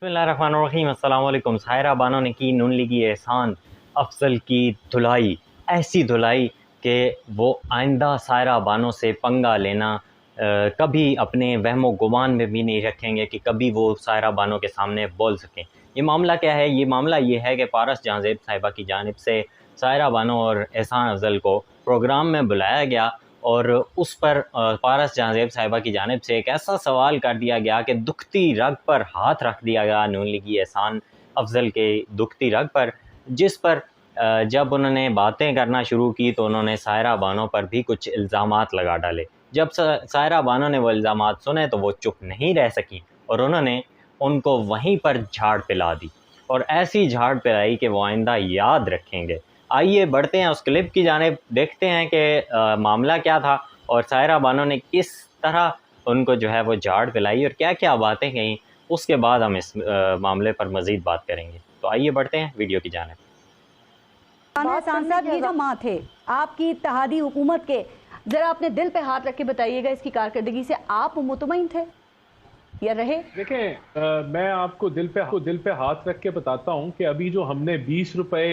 बिस्मिल्लाहिर्रहमानिर्रहीम। अस्सलाम वालेकुम। साहिरा बानो ने की नून लीगी एहसान अफजल की धुलाई, ऐसी धुलाई कि वो आइंदा साहिरा बानो से पंगा लेना कभी अपने वहमो गुमान में भी नहीं रखेंगे कि कभी वो साहिरा बानो के सामने बोल सकें। ये मामला क्या है? ये मामला ये है कि पारस जहाँज़ेब साहिबा की जानिब से साहिरा बानो और एहसान अफजल को प्रोग्राम में बुलाया गया और उस पर पारस जहाँज़ेब साहिबा की जानिब से एक ऐसा सवाल कर दिया गया कि दुखती रग पर हाथ रख दिया गया नून लीगी एहसान अफजल के दुखती रग पर, जिस पर जब उन्होंने बातें करना शुरू की तो उन्होंने साहिरा बानो पर भी कुछ इल्ज़ामात लगा डाले। जब साहिरा बानो ने वो इल्ज़ामात सुने तो वो चुप नहीं रह सकी और उन्होंने उनको वहीं पर झाड़ पिला दी, और ऐसी झाड़ पिलाई कि वो आइंदा याद रखेंगे। आइए बढ़ते हैं उस क्लिप की जानिब, देखते हैं कि मामला क्या था और साहिरा बानो ने किस तरह उनको जो है वो झाड़ पिलाई और क्या क्या बातें कहीं। उसके बाद हम इस मामले पर मज़ीद बात करेंगे। तो आइए बढ़ते हैं वीडियो की जानिब। एहसान साहब, ये जो माँ थे आपकी इत्तेहादी हुकूमत के, जरा अपने दिल पे हाथ रख के बताइएगा, इसकी कारकर्दगी से आप मुतमईन थे या रहे? देखें, मैं आपको दिल पे हाथ रख के बताता हूँ कि अभी जो हमने 20 रुपए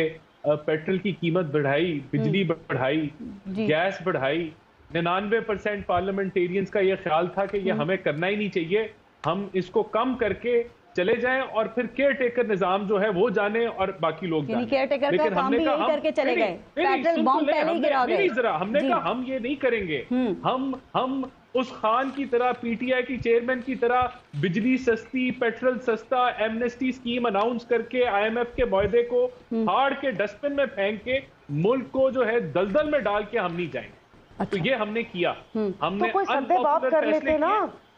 पेट्रोल की कीमत बढ़ाई, बिजली बढ़ाई, गैस बढ़ाई, 99% पार्लियामेंटेरियंस का ये ख्याल था कि ये हमें करना ही नहीं चाहिए, हम इसको कम करके चले जाएं और फिर केयर टेकर निजाम जो है वो जाने और बाकी लोग जाने। केयर टेकर का काम भी यही करके चले गए, पेट्रोल बम पहले ही गिरा गए। हमने कहा हम ये नहीं करेंगे, हम उस खान की तरह, पीटीआई की चेयरमैन की तरह बिजली सस्ती, पेट्रोल सस्ता, एमनेस्टी स्कीम अनाउंस करके आईएमएफ के मुआहदे को फाड़ के डस्टबिन में फेंक के मुल्क को जो है दलदल में डाल के हम नहीं जाएंगे। अच्छा। तो ये हमने किया। हमने तो कोई सद्देबात कर लेते ना।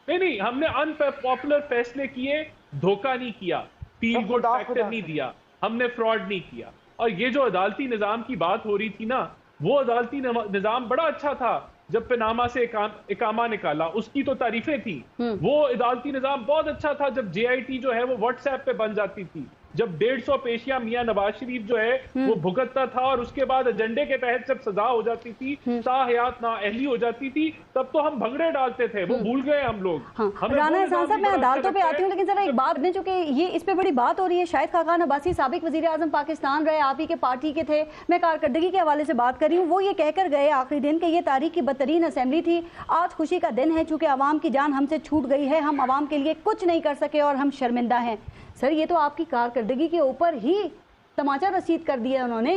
नहीं, हमने अनपॉपुलर फैसले किए, धोखा नहीं किया, फील गुड फैक्टर नहीं दिया, हमने फ्रॉड नहीं किया। और ये जो अदालती निजाम की बात हो रही थी ना, वो अदालती निजाम बड़ा अच्छा था। जब पनामा से इकामा निकाला उसकी तो तारीफें थी। वो अदालती निजाम बहुत अच्छा था जब जेआईटी जो है वो व्हाट्सएप पे बन जाती थी, जब 150 पेशियां मियां नवाज शरीफ जो है वो भुगतता था और उसके बाद एजेंडे के तहत जब सजा हो जाती थी, ताहयात नाअहली हो जाती थी, तब तो हम भंगड़े डालते थे। वो भूल गए हम लोग। राना एहसान साहब, मैं अदालतों पे आती हूँ, लेकिन जरा एक बात ने, चूंकि ये इस पे बड़ी बात हो रही है, शाहिद खाकान अब्बासी साबिक वजीर आजम पाकिस्तान रहे, आप ही के पार्टी के थे, मैं कारकर्दगी के हवाले से बात कर रही हूँ। वो ये कहकर गए आखिरी दिन कि ये तारीख की बदतरीन असेंबली थी, आज खुशी का दिन है चूंकि अवाम की जान हमसे छूट गई है, हम अवाम के लिए कुछ नहीं कर सके और हम शर्मिंदा हैं। सर, ये तो आपकी कारकर्दगी के ऊपर ही तमाचा रसीद कर दिया उन्होंने।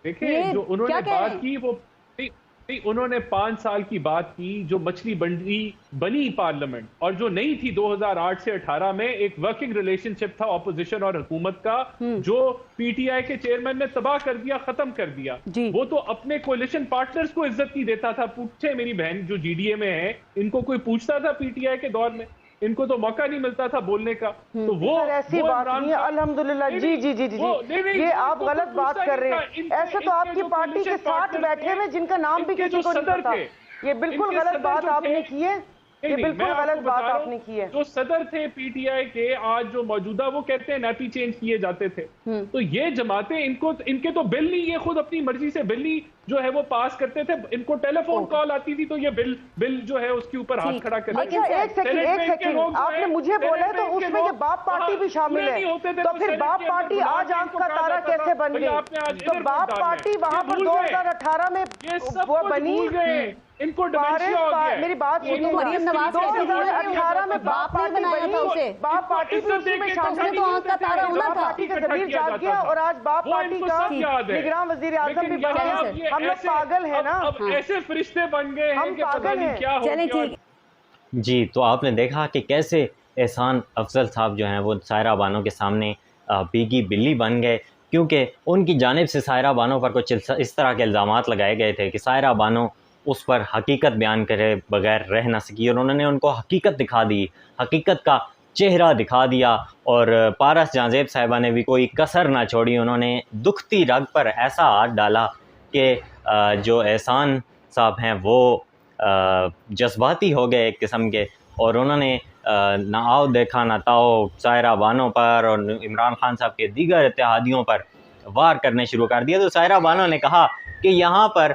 देखिए, जो उन्होंने बात की वो नहीं, उन्होंने 5 साल की बात की, जो मछली बनी पार्लियामेंट, और जो नहीं थी 2008 से 18 में एक वर्किंग रिलेशनशिप था ऑपोजिशन और हुकूमत का, जो पीटीआई के चेयरमैन ने तबाह कर दिया, खत्म कर दिया। वो तो अपने कोalition पार्टनर्स को इज्जत नहीं देता था। पूछे मेरी बहन जो जीडीए में है, इनको कोई पूछता था पीटीआई के दौर में? इनको तो मौका नहीं मिलता था बोलने का। तो वो ऐसी बात नहीं है, अल्हम्दुलिल्लाह। जी जी जी जी जी, ये आप गलत बात कर रहे हैं। ऐसे तो आपकी पार्टी के साथ बैठे हुए जिनका नाम भी किसी को नहीं पता। ये बिल्कुल गलत बात आपने की है, ये बिल्कुल गलत बात आपने की है। जो सदर थे पीटीआई के आज जो मौजूदा, वो कहते हैं नैपी चेंज किए जाते थे। तो ये जमातें, इनके तो बिल नहीं, ये खुद अपनी मर्जी से बिल नहीं जो है वो पास करते थे। इनको टेलीफोन कॉल आती थी तो ये बिल जो है उसके ऊपर हाथ खड़ा कर। अच्छा, एक सेकंड, आपने मुझे बोला तो उसमें ये बाप पार्टी भी शामिल है, तो फिर बाप पार्टी आज आंख का तारा कैसे बन गई? तो बाप पार्टी वहां पर 2018 में वो बनी। इनको डिमेंशिया हो गया। मेरी बात सुनिए, 2018 में बाप पार्टी बनी, बाप पार्टी भी उसी में शामिल है, तो आंख का तारा होना था, पार्टी का ज़मीर जाग गया और आज बाप पार्टी का निगरान वजीर आजम भी बन गए। हम लोग पागल है ना, ऐसे फरिश्ते बन गए हैं कि पता नहीं क्या हो गया। जी, तो आपने देखा कि कैसे एहसान अफजल साहब जो हैं वो साहिरा बानो के सामने बीगी बिल्ली बन गए, क्योंकि उनकी जानिब से साहिरा बानो पर कुछ इस तरह के इल्ज़ामात लगाए गए थे कि साहिरा बानो उस पर हकीकत बयान करे बगैर रह ना सकी, और उन्होंने उनको हकीकत दिखा दी, हकीकत का चेहरा दिखा दिया। और पारस जहाँज़ेब साहिबा ने भी कोई कसर ना छोड़ी, उन्होंने दुखती रग पर ऐसा हाथ डाला कि जो एहसान साहब हैं वो जज्बाती हो गए एक किस्म के, और उन्होंने ना आओ देखा ना ताओ साहिरा बानो पर और इमरान खान साहब के दीगर इत्तेहादियों पर वार करने शुरू कर दिया। तो साहिरा बानो ने कहा कि यहाँ पर